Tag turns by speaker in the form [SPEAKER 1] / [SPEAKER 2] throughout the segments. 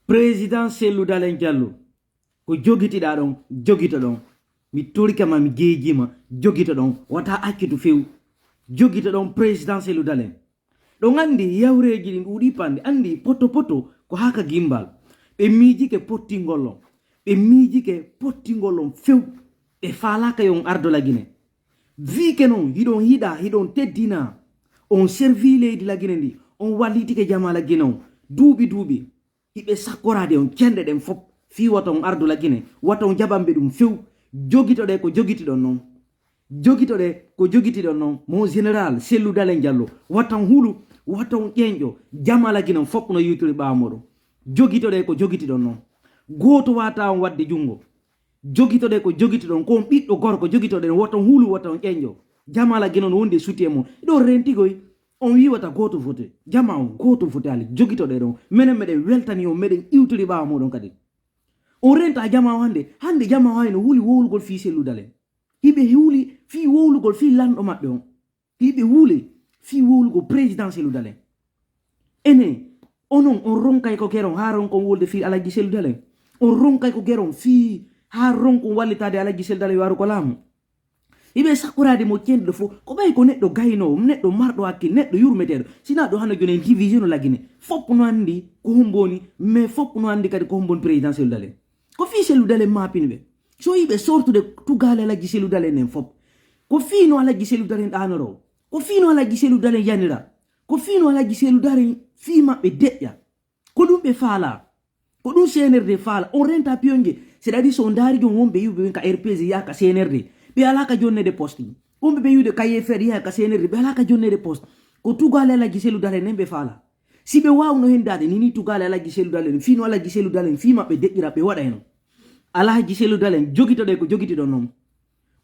[SPEAKER 1] président Cellou Dalein Diallo ko jogitiɗa ɗon jogita ɗon mi torikama mi geejima jogita ɗon wata accitu few jogita ɗon président Cellou Dalein ɗon andi yawreji ɗin ɗuuɗi pande andi poto ko haka gimbal ɓe miijike pottingollon ɓe miijike pottingollon few ɓe falaka yon ardola Guinée vike non hiɗon hiɗa hiɗon teddina on servi leydi la Guinée ndi on wallitike jamala Guinée on duuɓi hiɓe sakkorade on cende ɗen fop fi wata on ardu la Guinée wata on jaɓanɓe ɗum few jogitoɗe ko jogitiɗon noon jogitoɗe ko jogitiɗon noon mon général Cellou Dalein Diallo wata on hulu wata on ƴeñƴo jamala Guinée on fop no yiwtiri ɓamoɗo jogitoɗe ko jogitiɗon noon goto wata on wadde jungo jogitoɗe ko jogitiɗon ko on ɓiɗɗo gorko jogitoɗen wata on hulu wata on ƴeñƴo jamala Guinée on wonde suti e mon ɗo rentigoy on wiwata goto vote jama on goto vote ali jogitoɗe ɗon minen meɗen weltani on meɗen iwtiri ɓawa moɗon kadi on renta jama o hande jama o hayno huuli wowlugol fi Cellou Dalein hiɓe huuli fi wowlugol fi lanɗo maɓɓe on hiɓe huuli fi wowlugol président Cellou Dalein ene onon on ronkay ko keron ha ronkon wolde fi Alaji Cellou Dalein on ronkay ko keron fi ha ronkon wallitade Alaji Cellou Dalein waru ko laamu ibe sakurade mo cenddo fo ko bay ko neddo gayno neddo mardo hakkil neddo yurmetedo sina do hana jone division la Guinée fop no andi ko homboni mais fop no andi kadi ko hombon président Cellou Dalein ko fi Cellou Dalein mapinbe so ibe sortude tugale Alaji Cellou Dalein nen fop ko fi no Alaji Cellou Dalein danoro ko fi no Alaji Cellou Dalein yanira ko fi no Alaji Cellou Dalein fi mabbe deƴƴa ko dum be faala ko dum CNRD faala on renta pionge c'est-à-dire so ndari jon wonbe yube ka RPG yaka CNRD be alaka jonne de poste umbe be yude kaye fer ya ka CNRD be alaka jonne de poste ko tugale Alaji Cellou Dalein nembe faala si be wawno hendade ni tugale Alaji Cellou Dalein fi no Alaji Cellou Dalein fi mabbe deƴƴira be wada hen Alaji Cellou Dalein jogitode ko jogitido non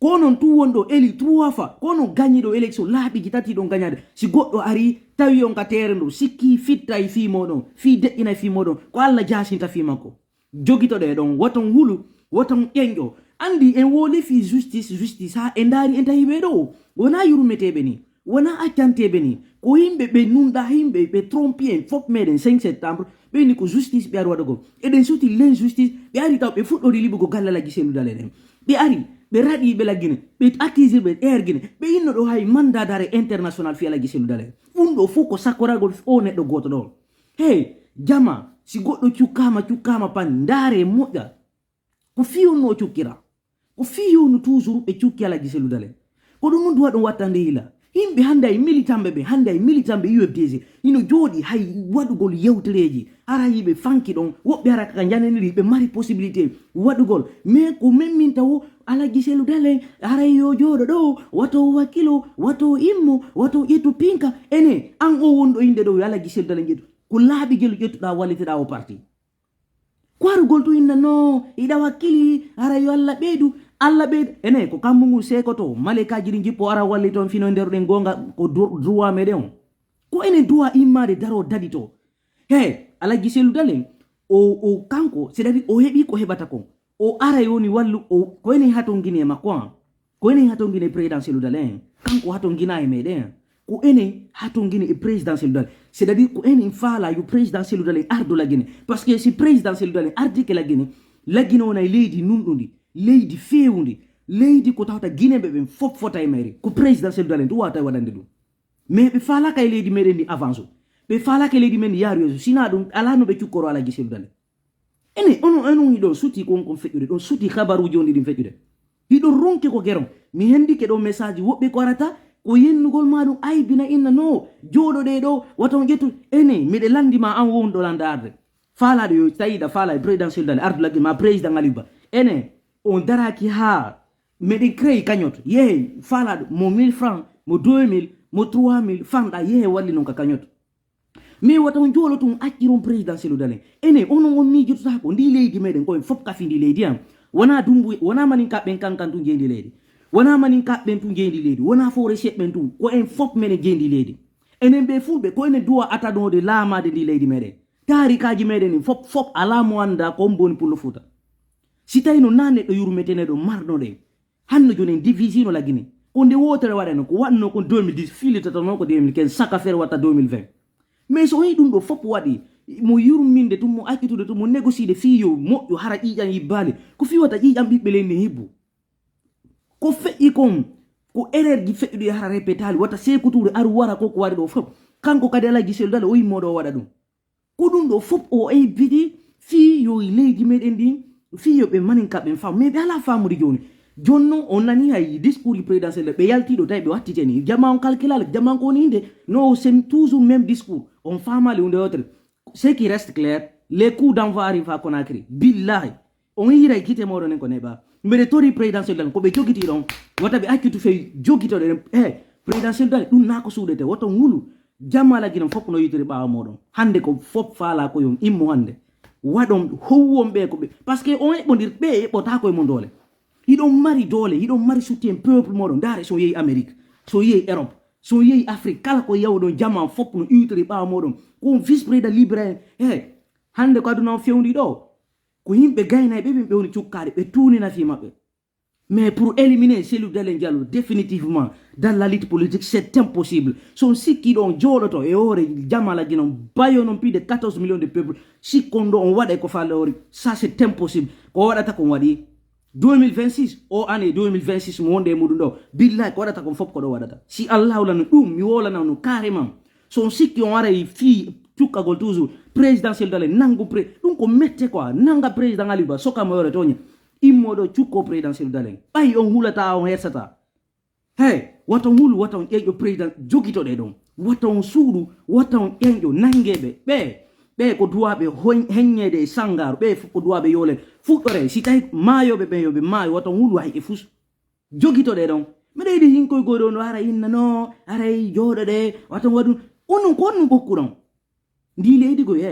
[SPEAKER 1] ko non tu wondo eli 3 fois ko non gagnido élection laabi gitati don gagnade si goddo ari tawi on ka terendo sikki fittay fi modon fi deƴƴina fi modon ko Allah jasinta fi makko jogitode don waton hulu waton ƴeñƴo andi en woli fi justice ha en dari en tawi do wona yurmetebe ni wona accantebe ni ko yimbe be nunda yimbe be trompier fop meden 5 septembre be ni ko justice be ar wadago eden suti l'injustice be ari taw be fuddori libugo galla Alaji Cellou Dalein be ari be radi be la Guinée be accusé be Guinée be inno do hay mandat d'arrêt international fi Alaji Cellou Dalein fundo fuko sakoragol o neddo goto do hey jama si goddo ciukama pan ndare moƴƴa ko fiyo no ciukira ko fiyo no toujours be ciukki Alaji Cellou Dalein ko dum mun duwa don wattande hila himbe hande ay militambe UFDG ino jodi hay wadugol yewtereji ara yibe fanki don wobbe ara ka janeniri be mari possibilité wadugol mais ko memmin taw Alaji Cellou Dalein ara yo jodo do wato wakilo wato immo wato yetu pinka ene an o wondo inde do Alaji Cellou Dalein jetu ko laabi gelu jettuda wallitida o parti kwaru goltu inna no ida wakili ara yo Allah be ene ko kammungu sekoto maleka jiri jippo ara walli ton fino nder den gonga ko droit meden ko ene droit immade daro dadito Alaji Cellou Dalein o kanko c'est-à-dire o hebi ko hebata ko o ara yoni wallu o ko ene haton Guinée makko ko ene haton Guinée président Cellou Dalein kanko haton Guinée meden ko ene haton Guinée président Cellou Dalein c'est-à-dire ko ene fala yu président Cellou Dalein ardo la Guinée parce que si président Cellou Dalein ardi ke la Guinée on ay leydi nundundi leydi fewundi leydi ko tawta Guinée be fop fota e mairie ko président Cellou Dalein to wata wadande dum mais be fala kay leydi meden di avance be fala kay leydi men yaaru sina dum ala no be ciukoro Alaji Cellou Dalein ene ono do suti ko fejjude don suti khabaru jondi dim fejjude hido ronke ko geron mi hendi ke do message wobbe ko arata ko yennugol madum ay bina inna no jodo de do waton jettu ene mi de landima an wondo landarde fala de yo tayida fala président Cellou Dalein ardu lagi ma président Aliba ene on daraki ha mede créé cagnotte ye fala mo 1000 francs mo 2000 mo 3000 fanda ye walli non ka cagnotte mais waton jolo tum acciron président Cellou Dalein ene onon on mi jutata ko ndi leydi meden ko fop ka findi leydi am wana dumbu wana manin ka ben kankan tu jendi leydi wana manin ka ben tu jendi leydi wana fore shet ben tu ko en fop meden jendi leydi enen be fulbe ko enen duwa atado de lama de ndi leydi meden tarikaji meden fop ala mo anda ko mboni pour le Fouta si tawi no nane do yurmetene do marno de hanno joni division la Guinée ko nde wotere wadano ko wanno ko 2010 filita to non ko 2015 saka fer wata 2020 mais so yi dum do fop wadi mo yurminde tum mo akkitude tum mo négocier fi yo moƴƴo hara ƴiƴam yibbali ko fi wata ƴiƴam ɓiɓɓe leydi hebbu ko feƴƴi kon ko erreur ji feƴƴuɗi hara répétali wata sekutude aru wara ko wari ɗo fof kanko kadi ala gisel dal o yimmoɗo o waɗa ɗum ko ɗum ɗo fof o ebbidi fi yo leydi meɗen ɗin fi yo ɓe manin kaɓen fam mais ɓe ala famude joni jonno on nani hay discours du présidentiel ɓe yaltiɗo tawi ɓe wattiteni jama on calculal jama ko woni inde non c'est toujours même discours on famali hunde wotere ce qui reste clair les coups d'envoi arrive à Conakry billahi on yira guite moɗon en ko neɓa mbeɗe tori présidentiel dal koɓe jogiti ɗon wata ɓe accitu fewi jogitoɗen présidentiel dal ɗum nako suuɗete woto ngulu jamala guinon fof no yitiri ɓawa moɗon hande ko fof faala ko yon immo hande waɗon howwon ɓe ko ɓe par ce que on eɓodir ɓe eɓɓota koye mo doole hiɗon mari doole hiɗon mari soutien peuple moɗon daare so yeehi amérique so yeehi europe so yeehi afrique kala ko yawɗon jama fof no iwtiri ɓawa moɗon ko vice président libre hande ko aduna on fewndi ɗo ko yimɓe gaynaɓe ɓe woni cukkaɗe ɓe tuunina fi maɓɓe mais pour éliminer Cellou Dalein Diallo définitivement dans la lutte politique c'est impossible son sikki ɗon jooɗoto e hoore jamala gi noon bayo noon plus de 14 millions de peuple sikkon ɗo on waɗa ko falle hoore ça c'est impossible ko waɗata kon waɗi 2026 o année 2026 mo wonde e muɗum ɗo billahi ko waɗata kon fof ko ɗo waɗata si allah hawlano ɗum mi wolana no carrément son sikki on aray fi cukkagol toujours présidentiel dale nangu ɗum ko mette quoi nanga président Aliou Ba sokamo yore toña immoɗo cukko présidentiel dalen ɓay on hulata on hersata waton hulu waton ƴeƴƴo président jogitoɗe ɗon waton suuɗu waton ƴeƴƴo nangueɓe ɓe ko duwaɓe heññede e sangaru ɓe fof ko duwaɓe yolen fuɗɗore si tawi maayoɓe ɓen yoɓe maayo waton hulu hay e fus jogitoɗe ɗon mbiɗa yiɗi hinkoye goɗo no ara innano aray jooɗoɗe waton waɗum onon ko onnon ɓokku ɗon ndi leydi goy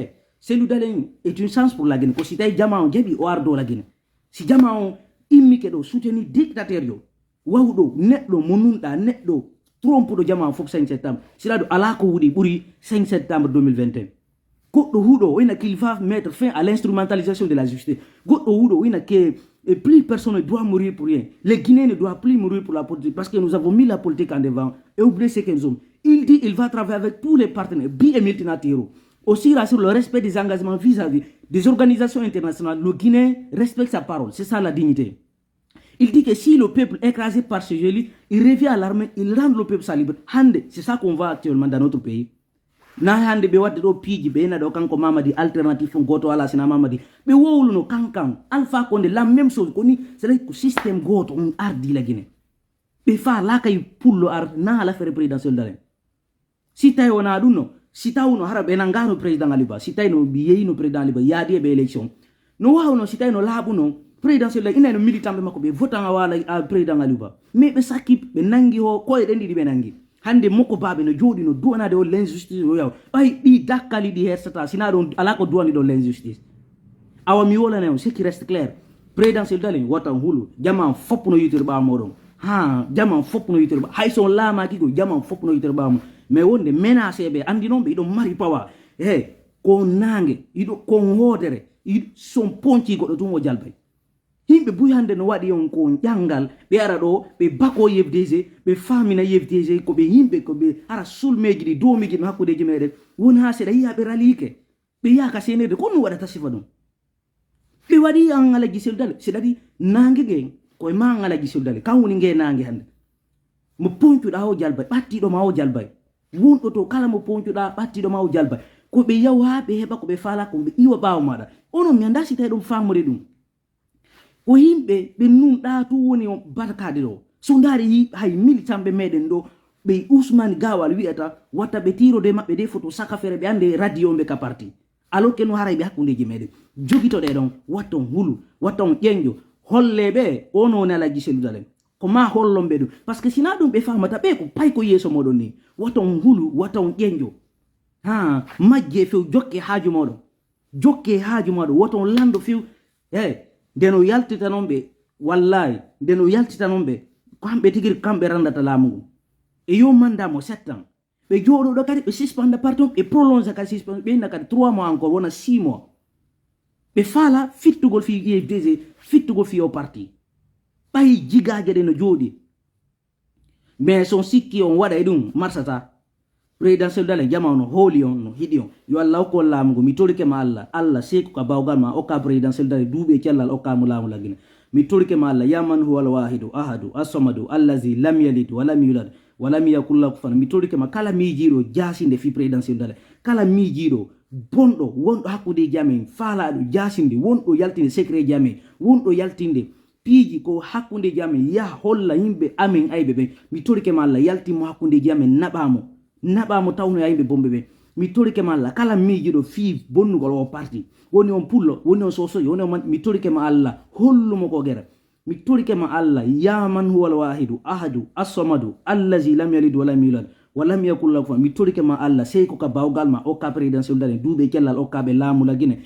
[SPEAKER 1] Cellou Dalein est une chance pour la Guinée ko si tawi jama on jaɓi o ardo la Guinée si jama on immike ɗo soutenir dictateur yo wawɗo neɗɗo mo nunɗa neɗɗo trompuɗo jama on fof 5 septembre sila ɗo ala ko wuɗi ɓuuri 5 septembre 2021 goɗɗo huuɗo wina qu'il va mettre fin à l'instrumentalisation de la justice goɗɗo huuɗo wina que plus personne ne doit mourir pour rien les Guinéens ne doivent plus mourir pour la politique parce que nous avons mis la politique en devant et oublié ce que nous sommes. Il dit il va travailler avec tous les partenaires bi et multilatéraux aussi sur le respect des engagements vis-à-vis des organisations internationales. Le Guinéen respecte sa parole, c'est ça la dignité. Il dit que si le peuple est écrasé par ce génie, il revient à l'armée, il rend le peuple sa liberté. C'est ça qu'on voit actuellement dans notre pays. Na hande be wadde do piiji be na do kanko Mamadi alternative goto ala sina Mamadi be wowluno kankan Alpha Condé la même chose koni c'est le système goto on ardi la Guinée be fa la kay pullo ar na la faire présidentiel dalen si tay wona dum no si tawno hara be nangano président Aliou Ba si tay no bi yeyino président Aliou Ba yaadi e be élection no wawno si tay no laabuno présidentiel la ina no militant be makko be votant wala président Aliou Ba mais be sakki be nangi ho ko e den di be nangi hande moko babe no jodi no duwanade o l'injustice o yaw ay ɗi dakkali ɗi hersata sina ɗon ala ko duwani ɗo l'injustice awa mi wolane on ce qui reste clair présidentiel dalen watan hulu jaman fopp no yitir ɓawa moɗon jaman fopp no yitir ɓawa hay son laamaki ko jaman fopp no yitir ɓawa mo mais wonde menacé ɓe andi noon ɓe iɗon mari pawa ko nangue iɗo kon hoodere son ponci goɗɗo tum o jalbay himɓe buy hande no waɗi on ko ƴangal ɓe ara ɗo ɓe bako yefdg ɓe famina yefdg koɓe yimɓe koɓe ara sulmeji ɗi domiji no hakkudeji meɗen woni ha seeɗa yiya ɓe ralike ɓe yaka senede ko ɗum waɗata sifa ɗum ɓe waɗi an alaji seldale seɗaɗi nangue gue koye ma alaji seldale kan woni gue nangue hande mo poncuɗa o jalbay ɓattiɗoma o jalbay wonɗo to kala mo poncuɗa ɓattiɗoma o jalbay koɓe yaw ha ɓe heɓa koɓe fala koɓe iwa ɓawa maɗa onon mi anda si tawi ɗum famude ɗum ko yimɓe ɓe nunɗa tu woni o barkade ɗo so daari hay militanɓe meɗen ɗo ɓe Ousmane Gawal wiyata watta ɓe tirode maɓɓe de photo saka fere ɓe ande radio ɓe ka parti alors que no haray ɓe hakkudeji meɗen jogitoɗe ɗon watton hulu watton ƴeñƴo holle ɓe ono woni Alaji Cellou Dalein ko ma hollonɓe ɗum par ce que sina ɗum ɓe famata ɓe ko pay ko yeeso moɗon ni watton hulu watton ƴeñƴo majje few jokke haaju moɗon watton lando few ndeno yaltita noon ɓe wallahi ndeno yaltita noon ɓe kamɓe tigiri kamɓe randata laamu ngu e yo mandamo 7 ans ɓe jooɗoɗo kadi ɓe suspenda parti on ɓe prolonge kadi suspend ɓe inna kadi 3 mois encore wona 6 mois ɓe faala fittugol fi IFDG fittugol fi o parti ɓayi jigaje ɗe no jooɗi mais son sikki on waɗa e ɗum marsata présidentiel dalen jama no holi on no hidi on yo Allah ko lamugo mi tolike ma Allah seku ka bawgal ma o ka présidentiel dalen duube cellal o ka mu lamu lagine mi tolike ma Allah ya man huwal wahidu ahadu as-samadu allazi lam yalid wa lam yulad wa lam yakul lahu kufuwan mi tolike ma kala mi jiro jasinde fi présidentiel dalen kala mi jiro bondo wondo hakkude jame faalaado jasinde wondo yaltinde secret jame wondo yaltinde piiji ko hakkunde jame ya holla yimbe amen aybe be mi tolike ma Allah yaltimo hakkunde jame nabamo tawno yimbe bombe be mi tolike ma Allah kala miijido fi bonnugol o parti woni on pullo woni on soso woni on mi tolike ma Allah hollumo ko gera mi tolike ma Allah ya man huwal wahidu ahadu as-samadu allazi lam yalid wa lam yulad wa lam yakul lahu kufuwan mi tolike ma Allah sey ko ka bawgal ma o ka présidentiel dalen duube kellal o ka be laamu lagine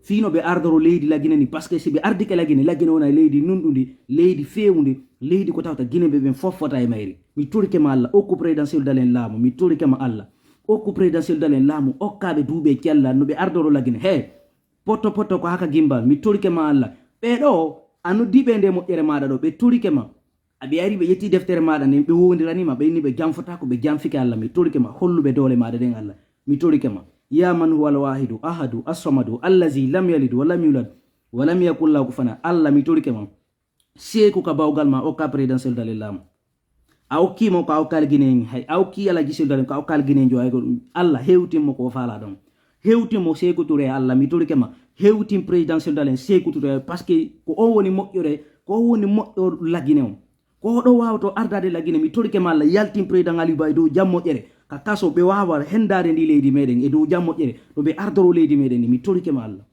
[SPEAKER 1] fino be ardoro leydi lagine ni parce que si be ardike lagine wona leydi nundundi leydi fewundi leydi ko tawta gine be ben fofota e mayri mi tolike ma Allah o ko présidentiel dalen laamu mi tolike ma Allah o ko présidentiel dalen laamu o ka be duube kellal no be ardoro lagine he poto ko haka gimbal mi tolike ma Allah be do anu dibe nde mo yere maada do be tolike ma abi ari be yetti deftere maada ne be wondirani ma be ni be jamfota ko be jamfike Allah mi tolike ma hollube dole maada den Allah mi tolike ma ya man huwal wahidu ahadu as-samadu allazi lam yalid wa lam yulad wa lam yakul lahu kufuwan Allah mi tolike ma seku ka bawgal ma o ka présidentiel dalen laamu aw kimo ko aw kal gine hay aw ki ala gisul dalen ko aw kal gine jo ay Allah hewtimo ko faala don hewtimo seku touré Allah mi tolike ma hewtim présidentiel dalen seku touré parce que ko on woni moƴƴore ko woni moƴƴor lagine on ko do wawto ardade lagine mi tolike ma Allah yaltim président Ali Bay do jam moƴƴere ka kaso be wawa hendade ndi leydi meden e do jam moƴƴere do be ardoro leydi meden mi tolike ma Allah